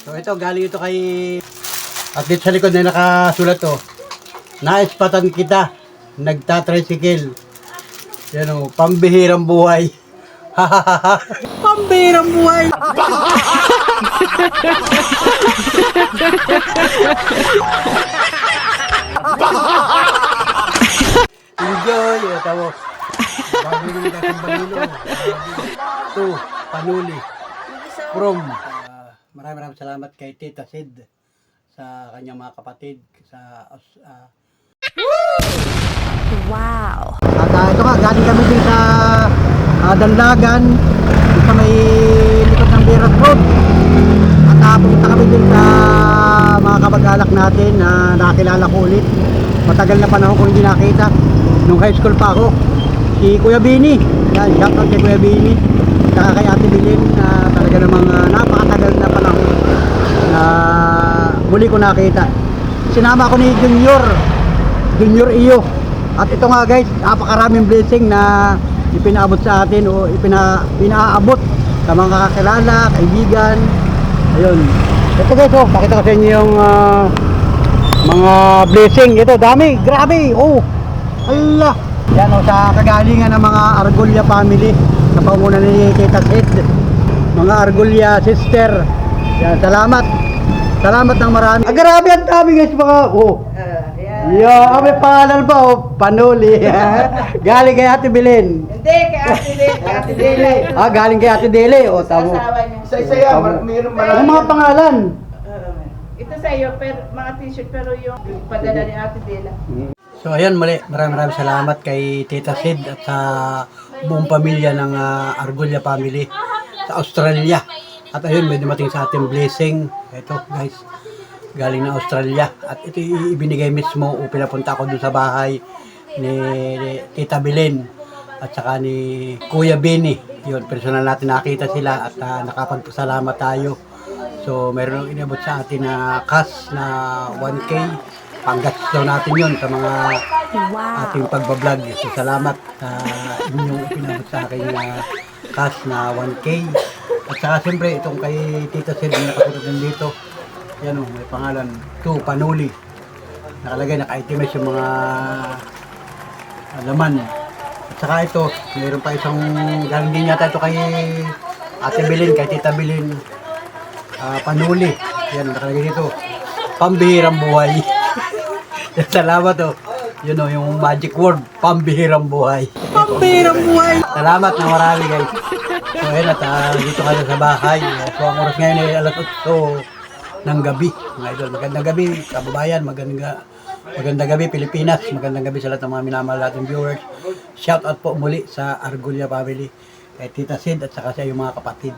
So ito, galing ito kay... At dito sa likod na nakasulat to. Naispatan kita, nagtatricycle. Yan o, pambihirang buhay. Pambihirang buhay! Enjoy! Ito mo. Bago nyo nagkasang balilo. Ito, panuli. From. Maraming salamat kay Tita Sid sa kanyang mga kapatid sa Wow! At ito nga, galing kami din sa Danlagan sa may likod ng Beras Road. At pumunta kami din sa mga kamag-anak natin na nakilala ko ulit. Matagal na panahon ko hindi nakita. Nung high school pa ako, si Kuya Bini. Yan, shout out kay Kuya Bini. Saka kay Ate Bilin na talaga namang napakatagal na panahon na muli ko nakita. Sinama ko ni Junior Iyo. At ito nga guys, napakaraming blessing na ipinaabot sa atin o pinaabot sa mga kakilala, kaibigan. Ayun. Ito guys, oh, pakita ko sa inyo yung mga blessing. Ito, dami, grabe. Oh, Allah. Yan oh, sa kagalingan ng mga Argulla family sa panguna ni Tita Sid. Mga Argulla sister. Yan, salamat. Salamat ng marami. Grabe ang dami guys mga. Oh. Yeah, may pangalan ba? Oh, Panuli. Galing kay Ate Bilin. Hindi, kay Ate Dele. Kay Ate Dele. Galing kay Ate Dele. O, tamo. Asawa niya. Isa-isa yan, mayroon Ang mga pangalan. Ito sa iyo, pero mga t-shirt, pero yung padala ni Ate Dela. So, ayan muli. Maraming salamat kay Tita Sid at sa buong pamilya ng Argulla family sa Australia. At ayun, may dumating sa ating blessing. Ito, guys. Galing na Australia. At ito ibinigay mismo o pinapunta ko dun sa bahay ni Tita Bilin at saka ni Kuya Bini. Yun, personal natin nakita sila at nakapagpasalamat tayo. So, meron inabot sa atin na cash na 1K. Panggastos daw natin yun sa mga ating pagbablog. So, salamat sa inyong ipinabot sa akin na cash na 1K. At saka siyempre, itong kay Tita Sid na nakatulog dito. Yan o, may pangalan. Ito, Panuli. Nakalagay, naka-itemize yung mga laman. At saka ito, mayroon pa isang galing din yata ito kay Ate Bilin, kay Tita Bilin. Panuli. Yan, nakalagay dito. Pambihirang buhay. Salamat o. Yun o, yung magic word, pambihirang buhay. Pambihirang buhay! Salamat na marami guys. So, ayun at dito kayo sa bahay. So, ang oras ngayon ay alas 8 ng gabi, mga idol. Magandang gabi, kababayan. Magandang gabi, Pilipinas. Magandang gabi sa lahat ng mga minamahal nating viewers. Shout out po muli sa Argulla family, kay Tita Sid at saka sa iyong mga kapatid.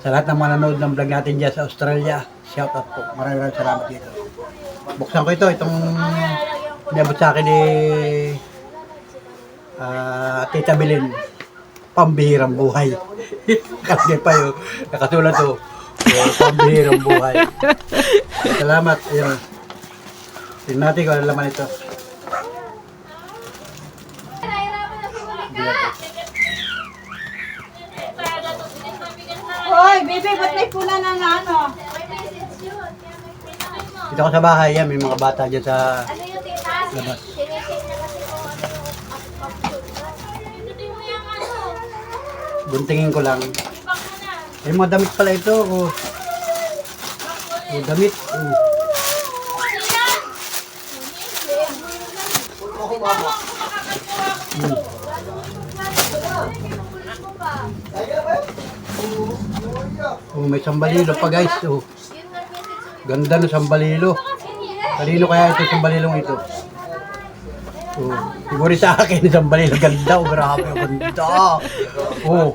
Sa lahat ng mga nanood ng vlog natin dyan sa Australia, shout out po. Maraming salamat dito. Buksan ko ito, itong inabot sa akin ni Tita Bilin. Pambihirang buhay. Kasi pa yun, nakasulat to. Pambihirang buhay. Salamat. Ayun. Tingnan natin kung ano laman ito. Hoy, baby, ba't may pula na ano? Dito ko sa bahay, yan, may mga bata dyan sa labas. Buntingin ko lang. May mga damit pala ito. Oh. May damit. Oh. Oh, may sambalilo pa guys. Oh. Ganda na sambalilo. Kanino kaya ito sambalilong ito? Oh, siguro sa akin sambalilo ganda. Oh, grabe, oh, ganda. Oh.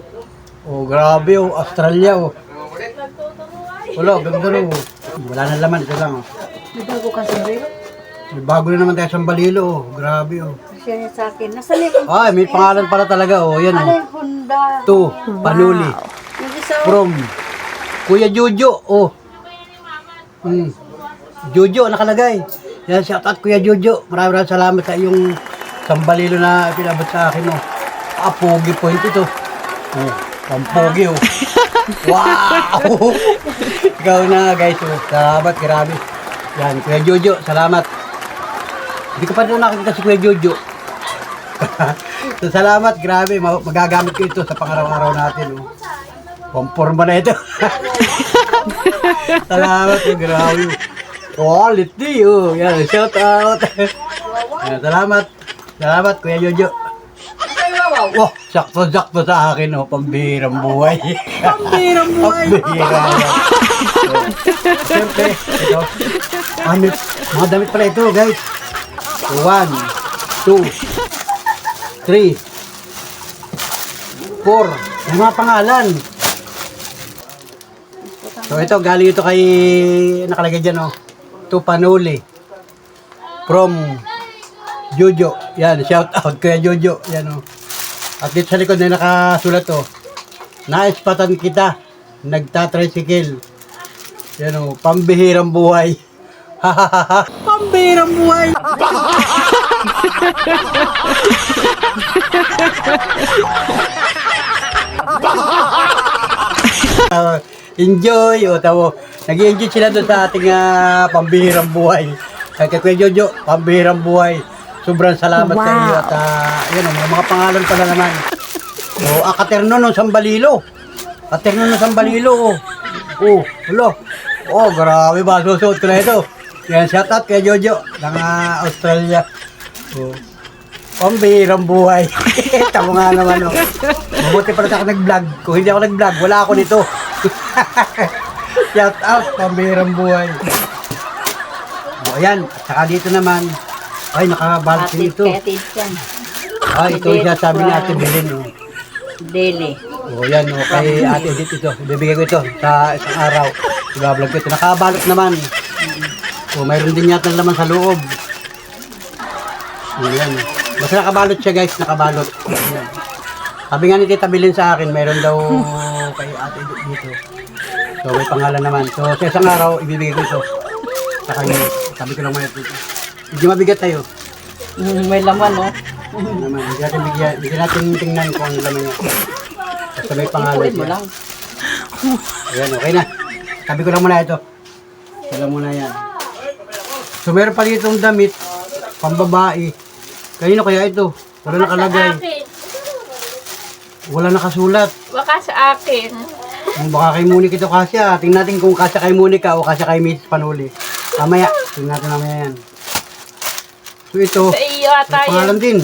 Oh, grabe oh, Australia oh. Wala, ganda rin oh. Wala na laman, ito lang oh. May bago ka sa rin? May bago na naman tayo sambalilo oh. Grabe oh. Siya sa akin. Nasaan yung... Ay, may pangalan pala talaga oh. Yan oh. Alay, Honda. Ito, Panuli. Yung isa, From Kuya Jojo oh. Jojo nakalagay. Yan, shout out Kuya Jojo. Maraming salamat sa iyong sambalilo na pinabot sa akin oh. Pogi point ito. Oh, pampogi oh. Wow! Ikaw na guys. Oh. Salamat, grabe. Yan, Kuya Jojo, salamat. Hindi ko pa rin nakikita si Kuya Jojo. So, salamat, grabe. Magagamit ko ito sa pang-araw-araw natin. Oh. Pamporma na ito. Salamat, grabe. Quality, oh. Yan, shout out. Yan, salamat. Salamat, Kuya Jojo. Wow, sakto-sakto sa akin, oh. Pambihirang buhay. Pambihirang buhay. Pambihirang. Siyempre, ito. Mga damit pala ito, guys. 1, 2, 3, 4. May mga pangalan. So ito, galing ito kay, nakalagay dyan, oh. To Panuli. From Jojo. Yan, shout out kaya Jojo. Yan, oh. At dito sa likod na nakasulat, oh. Naispatan kita. Nagtatricycle. Yan, oh. Pambihirang buhay. Pambihirang buhay. Enjoy, o tamo. Nag-enjoy sila doon sa ating pambihirang buhay. Kaya Kuya Jojo, pambihirang buhay. Sobrang salamat sa iyo at yun, may mga pangalan pala naman. O, Katerno ng Sambalilo. Katerno ng Sambalilo. Oh, hello. Oh, grabe ba, susuot ko na ito. Yan, shout out kay Jojo ng Australia. Oh. Pambihirang buhay. Tamo nga naman, oh. Mabuti pala ako nag-vlog. Kung hindi ako nag-vlog, wala ako nito. Shout out, pambihirang buhay. O, ayan. Saka dito naman. Ay, nakabalot din ito. Ay, ito siya sabi ni Ate Belen, oh. Daily. O, yan, o. Kay Ate Edith ito. Ibibigay ko ito sa isang araw. Ibablog ko ito. Nakabalot naman. O, mayroon din yata laman sa loob. Ayan. Basta nakabalot siya, guys. Nakabalot. Ayan. Sabi nga ni Tita Belen sa akin, mayroon daw kay Ate Edith dito. So, may pangalan naman. So, sa isang araw, ibibigay ko ito sa kanya. Sabi ko lang muna dito. Hindi mabigat tayo. May laman, no? Naman, hindi natin tingnan kung ano laman niya. Basta may pangalan Ikulit mo siya. lang. Ayan, okay na. Sabi ko lang muna ito. Ito lang muna yan. So, meron pa dito damit, pambabae. Kanino kaya ito? Wala nakalagay. Wala nakasulat. Baka sa akin. Baka kay Monica ito kasya. Tingnan natin kung kasya kay Monica o kasya kay Miss Panuli. Mamaya. Tingnan natin mamaya yan. So, ito. Sa iyo ata May pangalan din.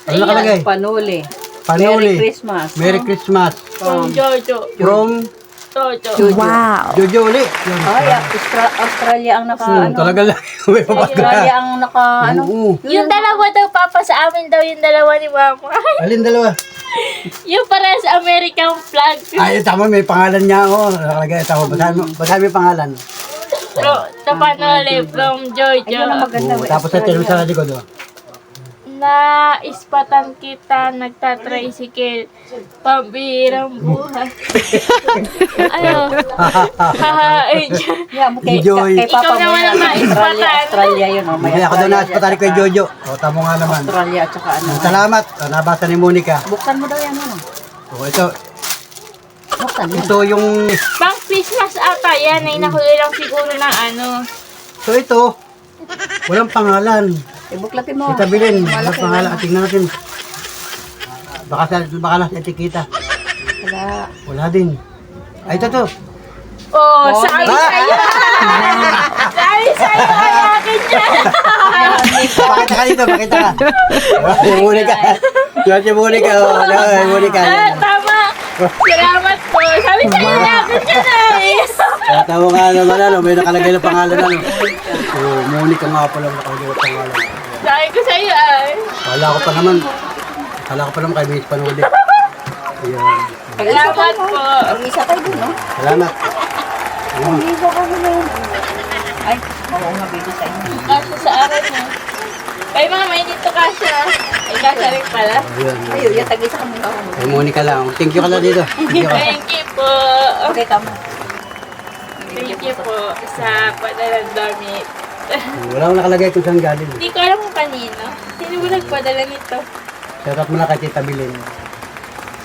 Ano nakalagay? Panuli. Panuli. Merry Christmas. Merry Christmas. From Jojo. From Jojo. Wow. Jojo uli. Yun. Ay, Australia ang naka, Talaga lang. May papagka. Australia ang naka, Oo. Yung dalawa daw, Papa, sa amin daw yung dalawa ni Mama. Alin dalawa? Yung para sa American flag. Ay, tama. May pangalan niya. Oh, nakalagay. Tama. Basahin mo yung pangalan. Tapanole from Jojo. ayun ang maganda. Oo, tapos ito yung sa likod. Oh. Na ispatan kita, nagtatricycle, pambihirang buhay. Ano? Hahain dyan. Yeah, kay, Enjoy. kay Papa Ikaw naman mo yan. ang naispatan. Australia yun. Oh, may Kaya ako daw Australia naaspatali kay Jojo. O, tamo nga naman. Australia at saka ano. Salamat. Nabasa ni Monica. Buksan mo daw yan, ano? O, ito. Buksan mo. Ito yung... Pang Christmas ata yan, ay nakuha lang siguro ng ano. So, ito. Walang pangalan. Ibuklatin mo. Kita bilin. Walang pangalan. Tingnan natin. Baka nasa etiketa. Wala. Wala din. Ay, ito to. Oh, sabi sa'yo! Sabi sa'yo, ay akin dyan! Pakita ka dito. Pakita ka. Si Monica. Yan si Monica. O, yan, Monica. Tama! Salamat po! Sabi sa'yo, ay akin dyan ay! Tawa nga naman, ano. May nakalagay na pangalan, ano. Oh, Monica nga pala nakalagay na pangalan. Sabi ko sa'yo ay... Kala ko pa naman kay Miss Panuli. Ayan. Salamat po! Mag-isa kayo dun, no? Salamat. Ayan. Mag-isa kayo na yun. Ay, oo nga, baby sa inyo. Kasya sa akin ha. Kay mama, hindi to kasya. Ay, kasya rin pala. Ayan. Ayun, yung tag-isa ka muna. Kay Monica lang. Thank you ka lang dito. Thank you ka. Thank you po. Okay, tama. Thank you po sa padalang damit. Wala akong nakalagay kung saan galing. Hindi ko alam kung kanino. Sino ba nagpadala nito? Shout out muna kay Tita Bilin.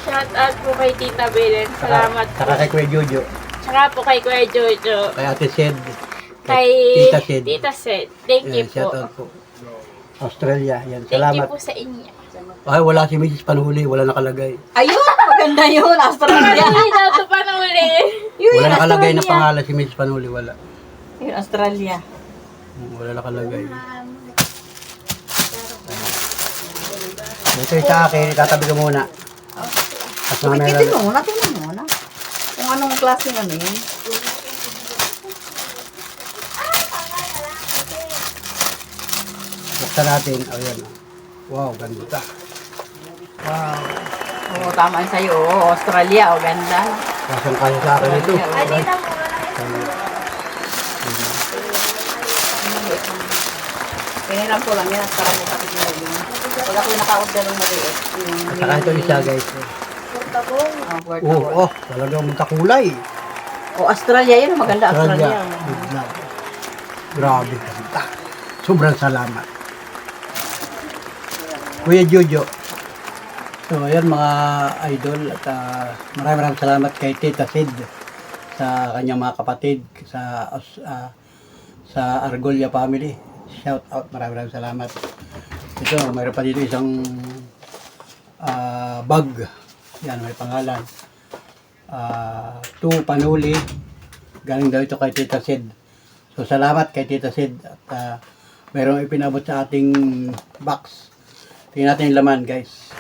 Shout out po kay Tita Belen. Salamat po. Saka kay Kuya Jojo. Tsaka po kay Kuya Jojo. Kay Ate Sed. Kay Tita Sed. Tita Sed. Thank you Yan, shout po. out po. Australia. Yan, Thank you salamat. po sa inyo. Ay, wala si Mrs. Panhuli. Wala nakalagay. Ayun, maganda yun. Australia. Hindi daw ito pa nahuli. Yun, Wala nakalagay na Australia. pangalan si Mrs. Panhuli. Wala. Yun, Australia. Wala nakalagay. Ito yung sa akin. Tatabi ko muna. At mga meron. Tingnan mo muna, tingnan mo muna. Kung anong klase ano yun. Buksan natin. O yan. Wow, ganda. Wow. Oo, tama yun sa'yo. Oo, Australia. O, ganda. Kasang kaya sa akin ito. Piniram ko lang yan at parang may kapit na yun. Pag ako naka-order ng maliit. At saka ito isa guys. Portable. Talagang magkakulay. O, Australia yun. Maganda Australia. Good luck. Grabe ganda. Sobrang salamat. Kuya Jojo. So, ayan mga idol at maraming salamat kay Tita Sid sa kanyang mga kapatid sa Argolla family. Shout out, maraming salamat. Ito, mayroon pa dito isang bag. Yan, may pangalan. To Panuli. Galing daw ito kay Tita Sid. So, salamat kay Tita Sid at mayroong ipinabot sa ating box. Tingnan natin yung laman, guys.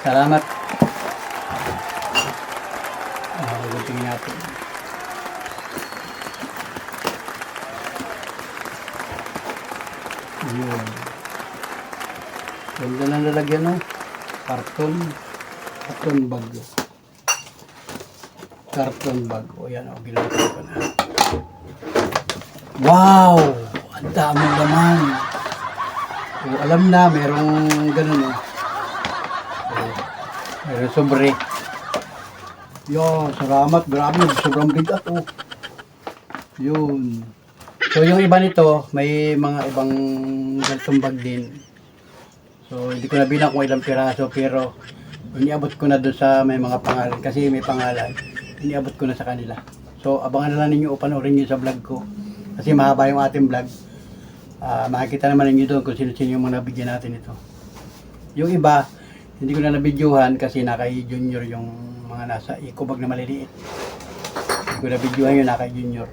Salamat. Tingnan natin. Yun. Ganda ng lalagyan, no? Karton. Karton bag. Karton bag. O yan, o. Ginagawa ko na. Wow! Ang daming laman. O, alam na, merong ganun, no? Meron sobre. Yo, salamat. Grabe. Sobrang bigat, oh. Yun. So, yung iba nito, may mga ibang ganitong bag din. So, hindi ko na bilang kung ilang piraso, pero iniabot ko na doon sa may mga pangalan. Kasi may pangalan. Iniabot ko na sa kanila. So, abangan na lang ninyo o panoorin nyo sa vlog ko. Kasi mahaba yung ating vlog. Makikita naman ninyo doon kung sino-sino yung mga nabigyan natin ito. Yung iba, hindi ko na nabidyohan kasi nakay junior yung mga nasa eco-bag na maliliit. Hindi ko nabidyohan yung nakay junior.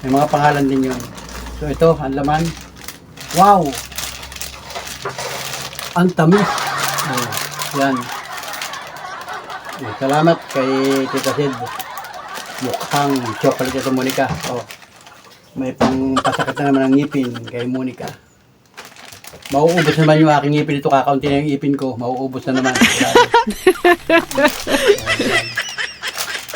May mga pangalan din yun. So ito, ang laman. Wow! Ang tamis. Oh, yan. Salamat kay Tita Sid. Mukhang chocolate ito, Monica. Oh. May pang pasakit na naman ang ngipin kay Monica. Mauubos naman yung aking ngipin ito. Kakaunti na yung ngipin ko. Mauubos na naman.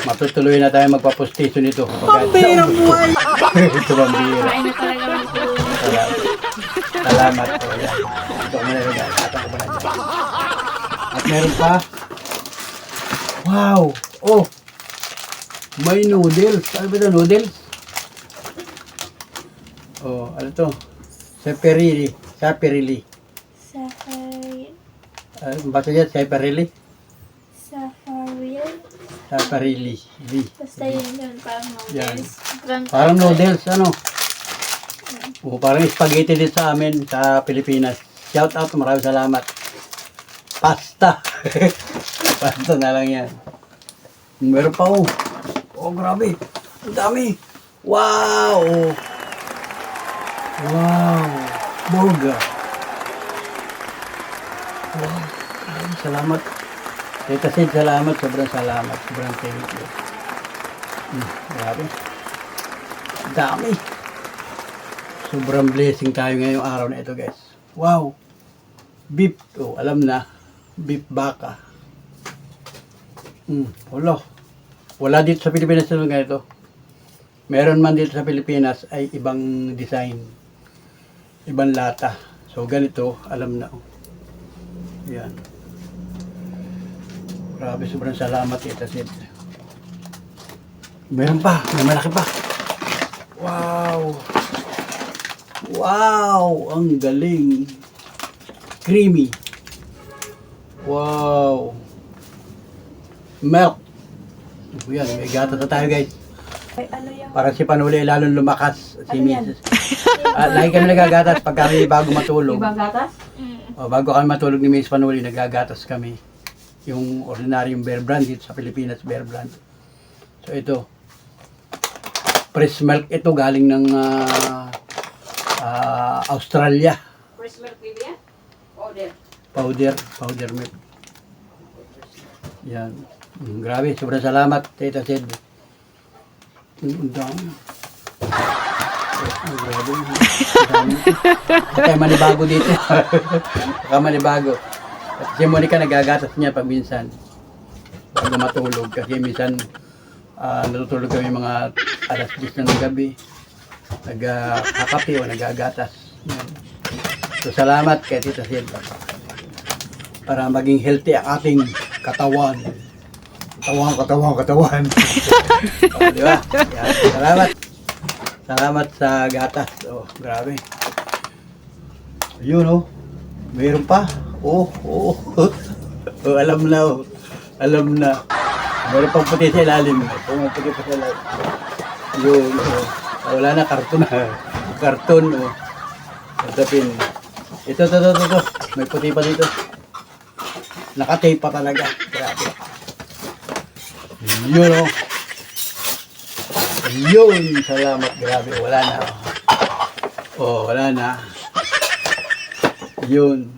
Matutuloy na tayo magpapostiso nito. Pambirang buhay! Ito pambira. Kain na talaga ng tulong. Salamat po. Ito ko na rin. At meron pa. Wow! Oh! May noodles. Ano ba ito? Noodles? Oh, ano to? Seperili. Seperili. Safari. Basta dyan, Seperili. Safari. Seperili. Basta yun yun. Parang Yan. noodles. Parang noodles, ano? Oh, parang spaghetti din sa amin sa Pilipinas. Shout out, maraming salamat. Pasta. Pasta na lang yan. Meron pa, oh. Oh, grabe. Ang dami. Wow. Wow. Burger. Wow. Maraming salamat. Tita Sid, salamat. Sobrang salamat. Sobrang thank you. Grabe. Ang dami. Sobrang blessing tayo ngayong araw na ito, guys. Wow. Beef. Oh, alam na. Beef baka. Wala. Wala dito sa Pilipinas yung ganito. Meron man dito sa Pilipinas ay ibang design. Ibang lata. So ganito, alam na. Yan. Grabe, sobrang salamat Tita Sid. Meron pa, may malaki pa. Wow. Wow, ang galing. Creamy. Wow. Milk. Yan, may gatas na tayo guys. Ano yan? Para si Panuli lalong lumakas. Si Ano yan? Mrs. Lagi kami nagagatas pag kami bago matulog. Ibang gatas? O, bago kami matulog ni Mrs. Panuli, nagagatas kami. Yung ordinaryong Bear Brand dito sa Pilipinas, Bear Brand. So ito, fresh milk ito galing ng Australia. Fresh milk baby yan? Powder. Powder milk. Yan. Grabe, sobrang salamat, Tita Sid. Ang dami. Oh, grabe. Ang dami. Kaya manibago dito. Kaya manibago. At si Monica nagagatas niya pag minsan. Bago matulog. Kasi minsan natutulog kami mga alas 10 ng gabi. Nagkakape o nagagatas. Yan. So salamat kay Tita Sid. Para maging healthy ang ating katawan. Katawan. O, di ba? Yan. Salamat. Salamat sa gatas. Oh, grabe. Ayun, oh. Mayroon pa. Oh. Oh, alam na, oh. Alam na. Mayroon pang puti sa ilalim. May puti pa sa ilalim. Yun, oh. Wala na, karton na. Karton, oh. Katapin. Ito. May puti pa dito. Nakatape pa talaga. Grabe. Yun, oh. Yun, salamat. Grabe, wala na. Oh, wala na. Yun.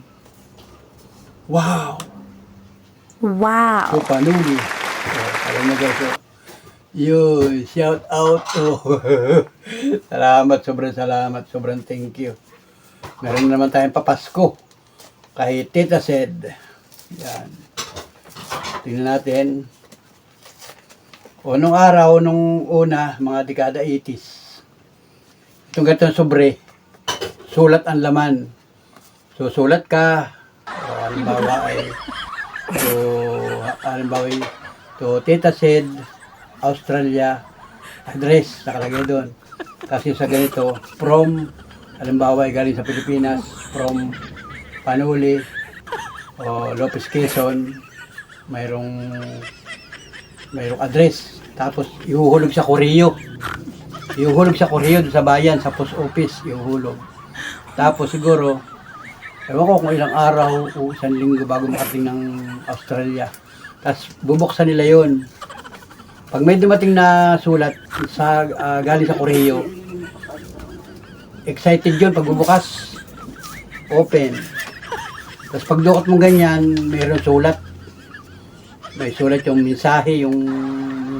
Wow. Wow. So, Panuli. Oh, alam mo guys, oh. Yun, shout out. Oh. Salamat, sobrang thank you. Meron naman tayong papasko kay Tita Sid. Yan. Tingnan natin. O, nung araw, nung una, mga dekada 80s, itong ganitong sobre, sulat ang laman. So, sulat ka, o, halimbawa ay, to Tita Sid, Australia, address, nakalagay doon. Kasi sa ganito, from, halimbawa ay galing sa Pilipinas, from Panuli, o Lopez Quezon, mayroong address. Tapos ihuhulog sa Koreo. Doon sa bayan, sa post office, ihuhulog. Tapos siguro, ewan ko kung ilang araw o isang linggo bago makating ng Australia. Tapos bubuksan nila yon. Pag may dumating na sulat sa galing sa Koreo, excited yun pag bubukas. Open. Tapos pag dukot mo ganyan, mayroon sulat. May sulat yung mensahe, yung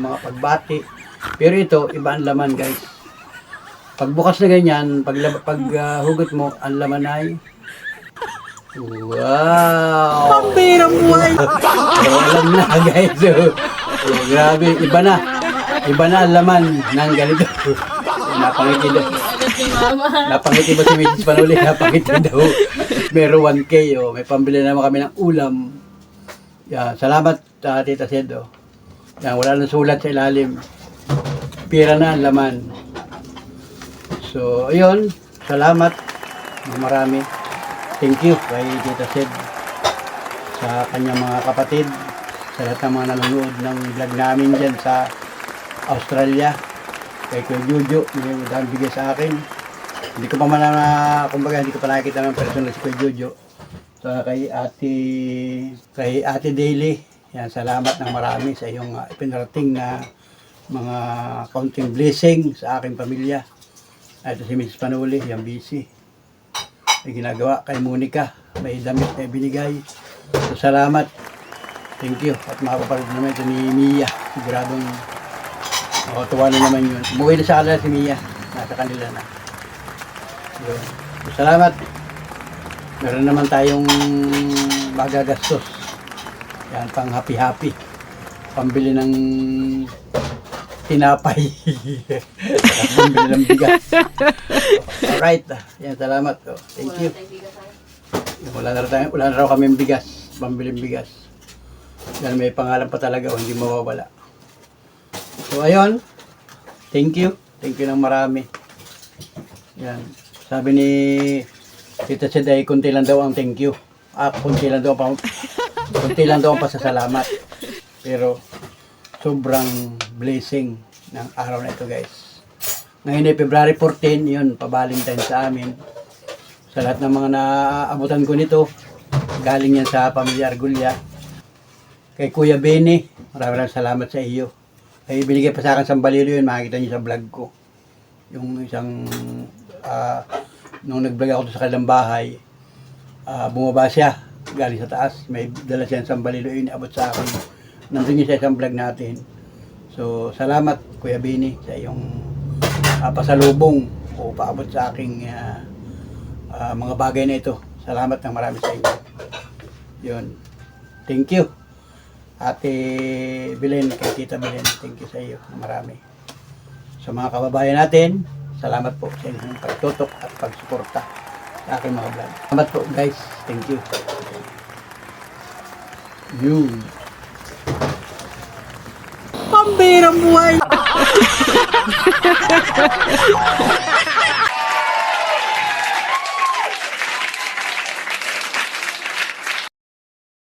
mga pagbati. Pero ito, iba ang laman guys. Pagbukas na ganyan, pag hugot mo, ang laman ay wow! Pambirang buhay! Alam na guys. Grabe, iba na ang laman ng ganito. Napangiti daw. Napangiti ba si Mrs. Panuli? Napangiti daw. Meron 1K, oh. May pambili naman kami ng ulam. Yan, salamat Tita Sid. Yan, wala nang sulat sa ilalim. Pira na ang laman. So, ayun. Salamat. Marami. Thank you kay Tita Sid. Sa kanyang mga kapatid. Sa lahat ng mga nanonood ng vlog namin dyan sa Australia. Kay Kuya Jojo. May dahil bigay sa akin. Hindi ko pa hindi ko pa nakikita ng personal si Kuya Jojo. So, kay Ate Daily, yan, salamat ng marami sa iyong ipinarating na mga counting blessing sa aking pamilya. Ito si Mrs. Panuli, yan busy. May ginagawa kay Monica, may damit na binigay. So, salamat. Thank you. At makapapalad naman ito ni Mia. Siguradong tuwa na naman yun. Umuwi na sa kanila si Mia. Nasa kanila na. Yun. So, salamat. Meron naman tayong magagastos. Yan, pang happy-happy. Pambili ng tinapay. Pambili ng bigas. Alright. Yan, salamat. Oh, thank you. Wala na raw kami bigas. Pambili bigas. Yan, may pangalan pa talaga o hindi mawawala. So, ayun. Thank you. Thank you ng marami. Yan. Sabi ni Tita Sid ay kunti lang daw ang thank you. Kunti lang daw Kunti lang daw ang pasasalamat. Pero sobrang blessing ng araw na ito, guys. Ngayon ay February 14, yun, pa-Valentine sa amin. Sa lahat ng mga naaabutan ko nito, galing yan sa Pamilya Argulla. Kay Kuya Benny, maraming salamat sa iyo. Ay binigay pa sa akin sambalilo yun, makikita niyo sa vlog ko. Yung isang, nung nag-vlog ako sa kanilang bahay, bumaba siya, galing sa taas. May dala siyang sambalilo yun, abot sa akin. Nandun yun sa isang vlog natin. So, salamat Kuya Benny sa iyong pasalubong o paabot sa aking mga bagay na ito. Salamat ng marami sa inyo. Yun. Thank you. Ate Belen, kay Tita Belen, thank you sa iyo. Marami. Sa mga kababayan natin, salamat po sa inyong pagtutok at pagsuporta sa aking mga vlog. Salamat po guys. Thank you. Yun. Pambirang buhay.